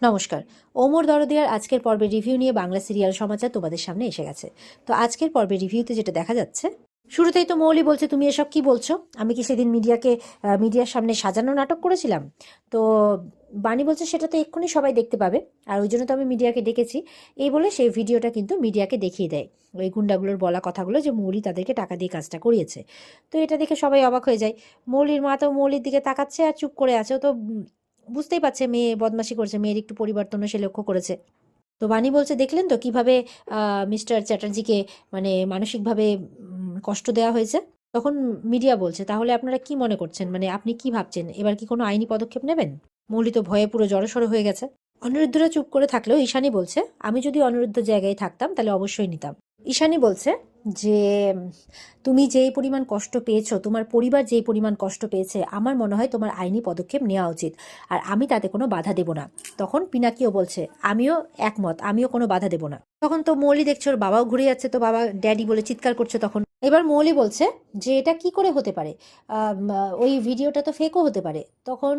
নমস্কার। ওমর দরদিয়ার আজকের পর্বের রিভিউ নিয়ে বাংলা সিরিয়াল সমাচার তোমাদের সামনে এসে গেছে। তো আজকের পর্বের রিভিউতে যেটা দেখা যাচ্ছে, শুরুতেই তো মৌলি বলছে, তুমি এসব কি বলছো? আমি কি সেদিন মিডিয়ার সামনে সাজানো নাটক করেছিলাম? তো বাণী বলছে, সেটা তো এক্ষুনি সবাই দেখতে পাবে, আর ওই জন্য তো আমি মিডিয়াকে ডেকেছি। এই বলে সেই ভিডিওটা কিন্তু মিডিয়াকে দেখিয়ে দেয়, ওই গুন্ডাগুলোর বলা কথাগুলো, যে মৌলি তাদেরকে টাকা দিয়ে কাজটা করিয়েছে। তো এটা দেখে সবাই অবাক হয়ে যায়। মৌলির মা তো মৌলির দিকে তাকাচ্ছে আর চুপ করে আছে। ও তো বুঝতেই পারছে মেয়ে বদমাশি করছে, মেয়ের একটু পরিবর্তনও সে লক্ষ্য করেছে। তো বাণী বলছে, দেখলেন তো কিভাবে মিস্টার চ্যাটার্জিকে মানে মানসিকভাবে কষ্ট দেওয়া হয়েছে। তখন মিডিয়া বলছে, তাহলে আপনারা কি মনে করছেন, মানে আপনি কি ভাবছেন, এবার কি কোনো আইনি পদক্ষেপ নেবেন? মৌলি তো ভয়ে পুরো জড়সড় হয়ে গেছে। অনিরুদ্ধরা চুপ করে থাকলেও ঈশানী বলছে, আমি যদি অনিরুদ্ধ জায়গায় থাকতাম তাহলে অবশ্যই নিতাম। ঈশানী বলছে যে তুমি যেই পরিমাণ কষ্ট পেয়েছো, তোমার পরিবার যেই পরিমাণ কষ্ট পেয়েছে, আমার মনে হয় তোমার আইনি পদক্ষেপ নেওয়া উচিত, আর আমি তাতে কোনো বাধা দেব না। তখন পিনাকিও বলছে, আমিও একমত, আমিও কোনো বাধা দেব না। তখন তো মৌলি দেখছে ওর বাবাও ঘুরে যাচ্ছে, তো বাবা ড্যাডি বলে চিৎকার করছে। তখন এবার মৌলি বলছে যে এটা কি করে হতে পারে, ওই ভিডিওটা তো ফেকও হতে পারে। তখন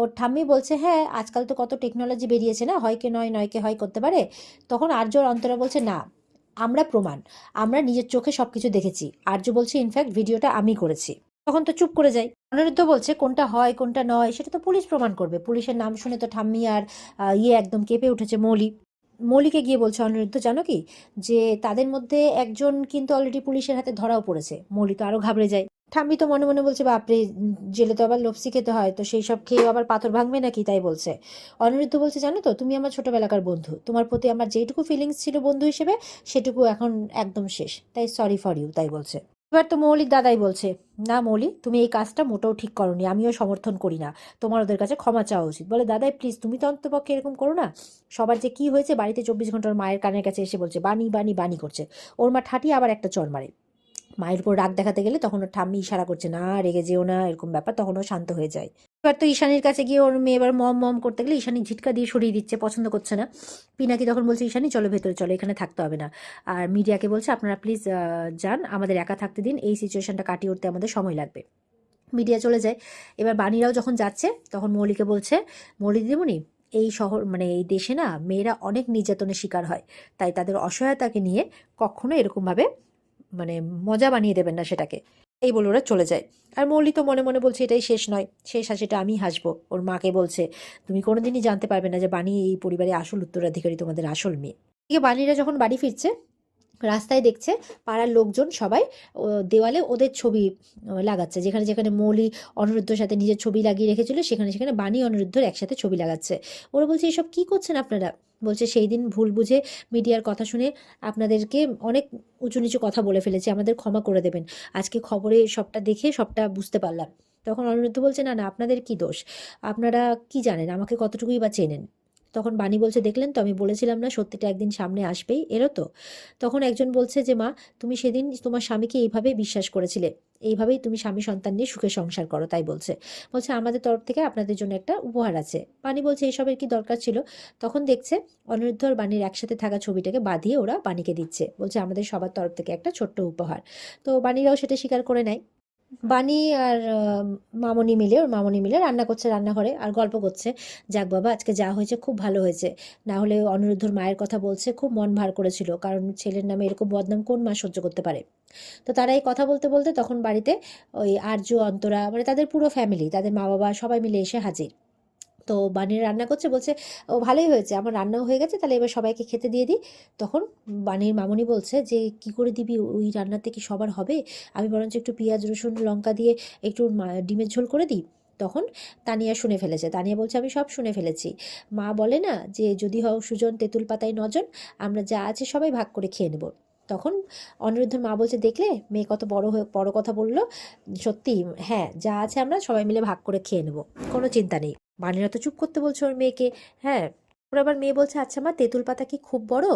ওর ঠাম্মি বলছে, হ্যাঁ আজকাল তো কত টেকনোলজি বেরিয়েছে না, হয় কে নয়, নয় কে হয় করতে পারে। তখন আর্যর অন্তরা বলছে, না আমরা প্রমাণ, আমরা নিজের চোখে সবকিছু দেখেছি। আর্য বলছে, ইনফ্যাক্ট ভিডিওটা আমি করেছি। তখন তো চুপ করে যাই। অনিরুদ্ধ বলছে, কোনটা হয় কোনটা নয় সেটা তো পুলিশ প্রমাণ করবে। পুলিশের নাম শুনে তো ঠাম্মি আর একদম কেঁপে উঠেছে। মৌলিকে গিয়ে বলছে অনিরুদ্ধ, জানো কি, যে তাদের মধ্যে একজন কিন্তু অলরেডি পুলিশের হাতে ধরাও পড়েছে। মৌলি তো আরো ঘাবড়ে যায়। ঠাম্মি তো মনে মনে বলছে, বাপরে, জেলে তো আবার লপসি খেতে হয়, তো সেই সব খেয়ে আবার পাথর ভাঙবে নাকি, তাই বলছে। অনিরুদ্ধ বলছে, জানো তো, তুমি আমার ছোটবেলাকার বন্ধু, তোমার প্রতি আমার যেটুকু ফিলিংস ছিল বন্ধু হিসেবে, সেটুকু এখন একদম শেষ, তাই সরি ফর ইউ, তাই বলছে। এবার তো মৌলিক দাদাই বলছে, না মৌলি, তুমি এই কাজটা মোটেও ঠিক করনি, আমিও সমর্থন করি না, তোমার ওদের কাছে ক্ষমা চাওয়া উচিত। বলে, দাদাই প্লিজ, তুমি তো অন্তপক্ষে এরকম করো না। সবার যে কি হয়েছে, বাড়িতে 24 ঘন্টার মায়ের কানের কাছে এসে বলছে বানি বানি বানি করছে। ওর মা ঠাটি আবার একটা চড় মারে। মায়ের উপর রাগ দেখাতে গেলে তখন ওর ঠাম্মি ইশারা করছে, না রেগে যেও না, এরকম ব্যাপার, তখন ও শান্ত হয়ে যায়। এবার তো ঈশানীর কাছে গিয়ে ওর মেয়ে এবার মম মম করতে গেলে ঈশানী ঝিটকা দিয়ে সরিয়ে দিচ্ছে, পছন্দ করছে না। পিনাকি তখন বলছে, ঈশানী চলো ভেতরে চলো, এখানে থাকতে হবে না। আর মিডিয়াকে বলছে, আপনারা প্লিজ যান, আমাদের একা থাকতে দিন, এই সিচুয়েশনটা কাটিয়ে উঠতে আমাদের সময় লাগবে। মিডিয়া চলে যায়। এবার বাণীরাও যখন যাচ্ছে তখন মৌলিকে বলছে, মৌলি দিদিমণি, এই শহর মানে এই দেশে না মেয়েরা অনেক নির্যাতনের শিকার হয়, তাই তাদের অসহায়তাকে নিয়ে কখনো এরকমভাবে মানে মজা বানিয়ে দেবেন না সেটাকে। এই বলে ওরা চলে যায়। আর মৌলি তো মনে মনে বলছে, এটাই শেষ নয়, শেষ হাসিটা আমি হাসবো। ওর মাকে বলছে, তুমি কোনোদিনই জানতে পারবে না যে বাণী এই পরিবারের আসল উত্তরাধিকারী, তোমাদের আসল মেয়ে। এদিকে বাণীরা যখন বাড়ি ফিরছে, রাস্তায় দেখছে পাড়ার লোকজন সবাই দেওয়ালে ওদের ছবি লাগাচ্ছে, যেখানে যেখানে মৌলি অনিরুদ্ধর সাথে নিজের ছবি লাগিয়ে রেখেছিল, সেখানে সেখানে বাণী অনিরুদ্ধর একসাথে ছবি লাগাচ্ছে। ওরা বলছে, এসব কি করছেন আপনারা? বলছে, সেই দিন ভুল বুঝে মিডিয়ার কথা শুনে আপনাদেরকে অনেক উঁচু নিচু কথা বলে ফেলেছি, আমাদের ক্ষমা করে দেবেন। আজকে খবরে সবটা দেখে সবটা বুঝতে পারলাম। তখন অনিরুদ্ধ বলছে, না না, আপনাদের কি দোষ, আপনারা কি জানেন, আমাকে কতটুকুই বা চেনেন। তখন বাণী বলছে, দেখলেন তো, আমি বলেছিলাম না সত্যিটা একদিন সামনে আসবেই, এরও তো। তখন একজন বলছে যে, মা, তুমি সেদিন তোমার স্বামীকে এইভাবেই বিশ্বাস করেছিলে, এইভাবেই তুমি স্বামী সন্তান নিয়ে সুখে সংসার করো, তাই বলছে। বলছে, আমাদের তরফ থেকে আপনাদের জন্য একটা উপহার আছে। বাণী বলছে, এসবের কি দরকার ছিল? তখন দেখছে অনিরুদ্ধ আর বাণীর একসাথে থাকা ছবিটাকে বাঁধিয়ে ওরা বাণীকে দিচ্ছে, বলছে, আমাদের সবার তরফ থেকে একটা ছোট্ট উপহার। তো বাণীরাও সেটা স্বীকার করে নেয়। বানি আর মামনি মিলে রান্না করছে রান্নাঘরে, আর গল্প করছে, যাক বাবা, আজকে যা হয়েছে খুব ভালো হয়েছে। না হলে অনিরুদ্ধর মায়ের কথা বলছে, খুব মন ভার করেছিল, কারণ ছেলের নামে এরকম বদনাম কোন মা সহ্য করতে পারে। তো তারা এই কথা বলতে বলতে তখন বাড়িতে ওই আরজু, অন্তরা, মানে তাদের পুরো ফ্যামিলি, তাদের মা বাবা সবাই মিলে এসে হাজির। তো বানির রান্না করছে, বলছে, ও ভালোই হয়েছে, আমার রান্নাও হয়ে গেছে, তাহলে এবার সবাইকে খেতে দিয়ে দিই। তখন বানির মামনি বলছে যে, কি করে দিবি, ওই রান্নাতে কি সবার হবে? আমি বরঞ্চ একটু পেঁয়াজ রসুন লঙ্কা দিয়ে একটু ডিমের ঝোল করে দিই। তখন তানিয়া শুনে ফেলেছে, তানিয়া বলছে, আমি সব শুনে ফেলেছি। মা বলে না যে, যদি হও সুজন তেঁতুল পাতায় নজন, আমরা যা আছে সবাই ভাগ করে খেয়ে নেব। তখন অনিরুদ্ধের মা বলছে, দেখলে মেয়ে কত বড় কথা বললো। সত্যি, হ্যাঁ, যা আছে আমরা সবাই মিলে ভাগ করে খেয়ে নেব, কোনো চিন্তা নেই। বানিরা তো চুপ করতে বলছে ওর মেয়েকে। হ্যাঁ, ওর আবার মেয়ে বলছে, আচ্ছা মা, তেঁতুল পাতা কি খুব বড়?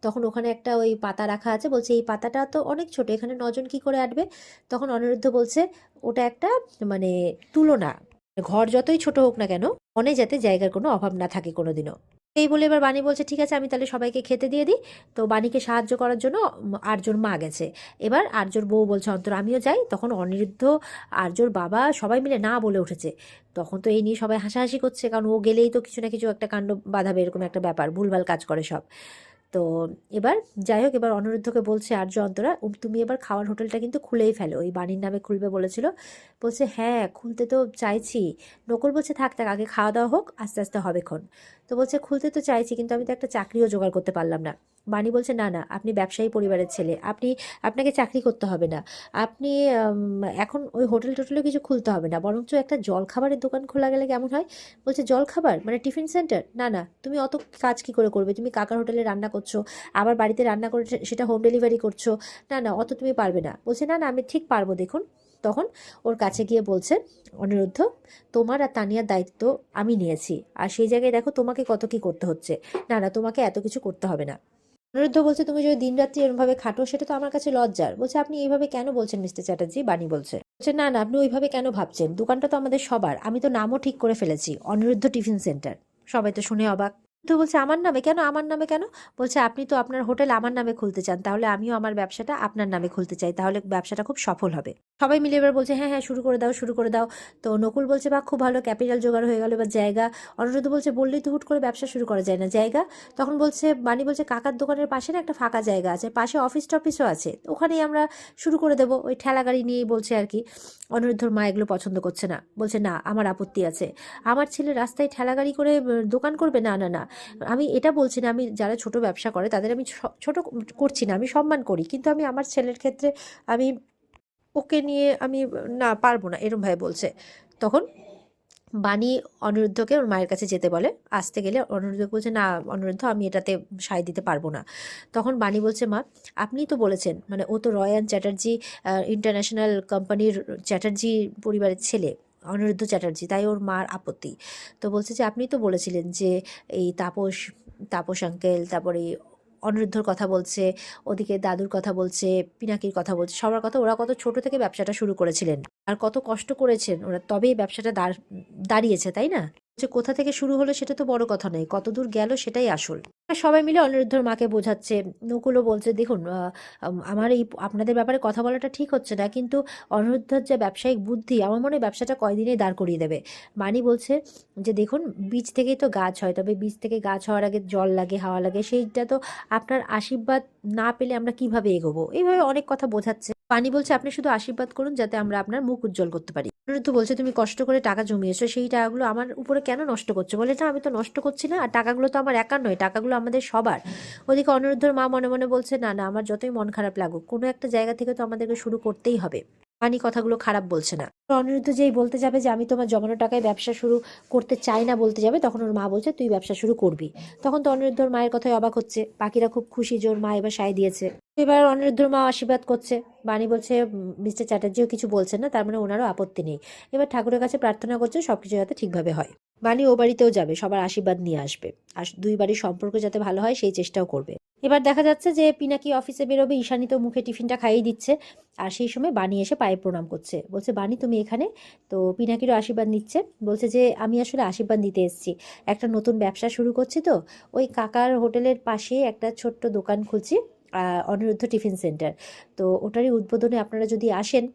তখন ওখানে একটা ওই পাতা রাখা আছে, বলছে, এই পাতাটা তো অনেক ছোট, এখানে নজন কি করে আটবে? তখন অনিরুদ্ধ বলছে, ওটা একটা মানে তুলনা, ঘর যতই ছোট হোক না কেন, মনে যাতে জায়গার কোনো অভাব না থাকে কোনোদিনও। এই বলে এবার বানি বলছে ঠিক আছে আমি তাহলে সবাইকে খেতে দিয়ে দিই। তো বানিকে সাহায্য করার জন্য আর্যর মা গেছে। এবার আর্যর বউ বলছে অন্তর আমিও যাই। তখন অনিরুদ্ধ, আর্যর বাবা সবাই মিলে না বলে উঠেছে। তখন তো এই নিয়ে সবাই হাসাহাসি করছে, কারণ ও গেলেই তো কিছু না কিছু একটা কাণ্ড বাঁধাবে, এরকম একটা ব্যাপার, ভুলভাল কাজ করে সব। তো এবার যাই হোক, এবার অনিরুদ্ধকে বলছে আর্য অন্তরা তুমি এবার খাওয়ার হোটেলটা কিন্তু খুলেই ফেলো, ওই বাণীর নামে খুলবে বলেছিল। বলছে হ্যাঁ খুলতে তো চাইছি। নকুল বলছে থাক থাক, আগে খাওয়া দাওয়া হোক, আস্তে আস্তে হবেক্ষণ। তো বলছে খুলতে তো চাইছি, কিন্তু আমি তো একটা চাকরিও জোগাড় করতে পারলাম না। বাণী বলছে না না, আপনি ব্যবসায়ী পরিবারের ছেলে, আপনাকে চাকরি করতে হবে না। আপনি এখন ওই হোটেল টোটেলে কিছু খুলতে হবে না, বরঞ্চ একটা জলখাবারের দোকান খোলা গেলে কেমন হয়। বলছে জলখাবার মানে টিফিন সেন্টার? না না, তুমি অত কাজ কি করে করবে, তুমি কাকার হোটেলে রান্না করছো, আবার বাড়িতে রান্না করে সেটা হোম ডেলিভারি করছো, না না অত তুমি পারবে না। বলছে না না আমি ঠিক পারবো দেখুন। তখন ওর কাছে গিয়ে বলছে অনিরুদ্ধ, তোমার আর তানিয়ার দায়িত্ব আমি নিয়েছি, আর সেই জায়গায় দেখো তোমাকে কত কি করতে হচ্ছে। না না তোমাকে এত কিছু করতে হবে না। অনিরুদ্ধ বলছে তুমি যদি দিনরাত্রি এরমভাবে খাটো সেটা তো আমার কাছে লজ্জার। বলছে আপনি এইভাবে কেন বলছেন মিস্টার চ্যাটার্জি? বাণী বলছে না না আপনি ওইভাবে কেন ভাবছেন, দোকানটা তো আমাদের সবার, আমি তো নামও ঠিক করে ফেলেছি, অনিরুদ্ধ টিফিন সেন্টার। সবাই তো শুনে অবাক। তো বলছে আমার নামে কেন, আমার নামে কেন? বলছে আপনি তো আপনার হোটেল আমার নামে খুলতে চান, তাহলে আমিও আমার ব্যবসাটা আপনার নামে খুলতে চাই, তাহলে ব্যবসাটা খুব সফল হবে। সবাই মিলে এবার বলছে হ্যাঁ হ্যাঁ শুরু করে দাও, শুরু করে দাও। তো নকুল বলছে বা খুব ভালো, ক্যাপিটাল জোগাড় হয়ে গেল, এবার জায়গা। অনিরুদ্ধ বলছে বললেই তো হুট করে ব্যবসা শুরু করা যায় না, জায়গা। তখন বলছে বাণী বলছে কাকার দোকানের পাশে না একটা ফাঁকা জায়গা আছে, পাশে অফিস টফিসও আছে, ওখানেই আমরা শুরু করে দেবো, ওই ঠেলা গাড়ি নিয়েই বলছে আর কি। অনিরুদ্ধর মা এগুলো পছন্দ করছে না, বলছে না আমার আপত্তি আছে, আমার ছেলে রাস্তায় ঠেলা গাড়ি করে দোকান করবে? না না না, আমি এটা বলছি না, আমি যারা ছোট ব্যবসা করে তাদের আমি ছোট করছি না, আমি সম্মান করি, কিন্তু আমি আমার ছেলের ক্ষেত্রে আমি ওকে নিয়ে আমি না পারবো না, এরম ভাবে বলছে। তখন বাণী অনিরুদ্ধকে ওর মায়ের কাছে যেতে বলে, আসতে গেলে অনিরুদ্ধ বলছে না অনিরুদ্ধ আমি এটাতে সায় দিতে পারবো না। তখন বাণী বলছে মা আপনিই তো বলেছেন, মানে ও তো রয়্যান চ্যাটার্জি ইন্টারন্যাশনাল কোম্পানির চ্যাটার্জি পরিবারের ছেলে, অনিরুদ্ধ চ্যাটার্জি, তাই ওর মার আপত্তি। তো বলছে যে আপনি তো বলেছিলেন যে এই তাপস তাপস আঙ্কেল, তারপরে অনিরুদ্ধর কথা বলছে, ওদিকে দাদুর কথা বলছে, পিনাকির কথা বলছে, সবার কথা, ওরা কত ছোট থেকে ব্যবসাটা শুরু করেছিলেন আর কত কষ্ট করেছেন ওরা, তবেই ব্যবসাটা দাঁড়িয়েছে, তাই না? যে কোথা থেকে শুরু হলো সেটা তো বড় কথা নয়, কত দূর গেল সেটাই আসল। আর সবাই মিলে অনিরুদ্ধর মাকে বোঝাচ্ছে। নকুলও বলছে দেখুন আমার এই আপনাদের ব্যাপারে কথা বলাটা ঠিক হচ্ছে না, কিন্তু অনিরুদ্ধর যে ব্যবসায়িক বুদ্ধি আমার মনে হয় ব্যবসাটা কয়দিনেই দাঁড় করিয়ে দেবে। বাণী বলছে যে দেখুন বীজ থেকেই তো গাছ হয়, তবে বীজ থেকে গাছ হওয়ার আগে জল লাগে, হাওয়া লাগে, সেইটা তো আপনার আশীর্বাদ না পেলে আমরা কিভাবে এগোবো, এইভাবে অনেক কথা বোঝাচ্ছে। পানি বলছে আপনি শুধু আশীর্বাদ করুন যাতে আমরা আপনার মুখ উজ্জ্বল করতে পারি। অনিরুদ্ধ বলছে তুমি কষ্ট করে টাকা জমিয়েছো, সেই টাকাগুলো আমার উপরে কেন নষ্ট করছো? বলে না আমি তো নষ্ট করছি না, আর টাকাগুলো তো আমার একার নয়, টাকাগুলো আমাদের সবার। ওদিকে অনিরুদ্ধর মা মনে মনে বলছে না না আমার যতই মন খারাপ লাগুক, কোনো একটা জায়গা থেকে তো আমাদেরকে শুরু করতেই হবে। পানি কথাগুলো খারাপ বলছে না। অনিরুদ্ধ যেই বলতে যাবে যে আমি তোমার জমানো টাকায় ব্যবসা শুরু করতে চাই না বলতে যাবে, তখন ওর মা বলছে তুই ব্যবসা শুরু করবি। তখন তো অনিরুদ্ধর মায়ের কথায় অবাক হচ্ছে, বাকিরা খুব খুশি যে ওর মা এবার সায় দিয়েছে। এবার অনিরুদ্ধর মা আশীর্বাদ করছে। বাণী বলছে মিস্টার চ্যাটার্জিও কিছু বলছেন না, তার মানে ওনারও আপত্তি নেই। এবার ঠাকুরের কাছে প্রার্থনা করছে সবকিছু যাতে ঠিকভাবে হয়। বাণী ও বাড়িতেও যাবে, সবার আশীর্বাদ নিয়ে আসবে, আর দুই বাড়ির সম্পর্ক যাতে ভালো হয় সেই চেষ্টাও করবে। এবার দেখা যাচ্ছে যে পিনাকি অফিসে বেরোবে, ঈশানী তো মুখে টিফিনটা খাইয়ে দিচ্ছে, আর সেই সময় বাণী এসে পায়ে প্রণাম করছে, বলছে বাণী তুমি এখানে? তো পিনাকিরও আশীর্বাদ নিচ্ছে, বলছে যে আমি আসলে আশীর্বাদ দিতে এসেছি, একটা নতুন ব্যবসা শুরু করছি, তো ওই কাকার হোটেলের পাশে একটা ছোট্ট দোকান খুলছি, অনিরুদ্ধ টিফিন সেন্টার। তো ওটারই উদ্বোধনে আপনারা যদি আসেন।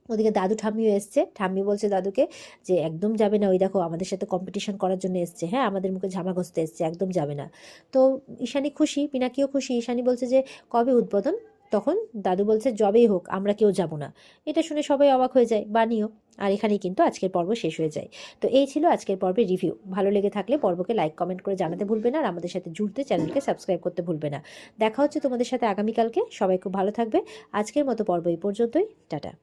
ওদিকে দাদু ঠাম্মিও এসছে, ঠাম্মি বলছে দাদুকে যে একদম যাবে না, ওই দেখো আমাদের সাথে কম্পিটিশন করার জন্য এসছে, হ্যাঁ আমাদের মুখে ঝামা ঘষতে এসছে, একদম যাবে না। তো ঈশানী খুশি, পিনাকিও খুশি। ঈশানী বলছে যে কবে উদ্বোধন? তখন দাদু বলছে জবেই হোক আমরা কেউ যাব না। এটা শুনে সবাই অবাক হয়ে যায়, বানিও। আর এখানেই কিন্তু আজকের পর্ব শেষ হয়ে যায়। তো এই ছিল আজকের পর্বের রিভিউ। ভালো লেগে থাকলে পর্বকে লাইক কমেন্ট করে জানাতে ভুলবে না, আর আমাদের সাথে জুড়তে চ্যানেলকে সাবস্ক্রাইব করতে ভুলবে না। দেখা হচ্ছে তোমাদের সাথে আগামীকালকে। সবাই খুব ভালো থাকবে। আজকের মতো পর্ব এই পর্যন্তই, টাটা।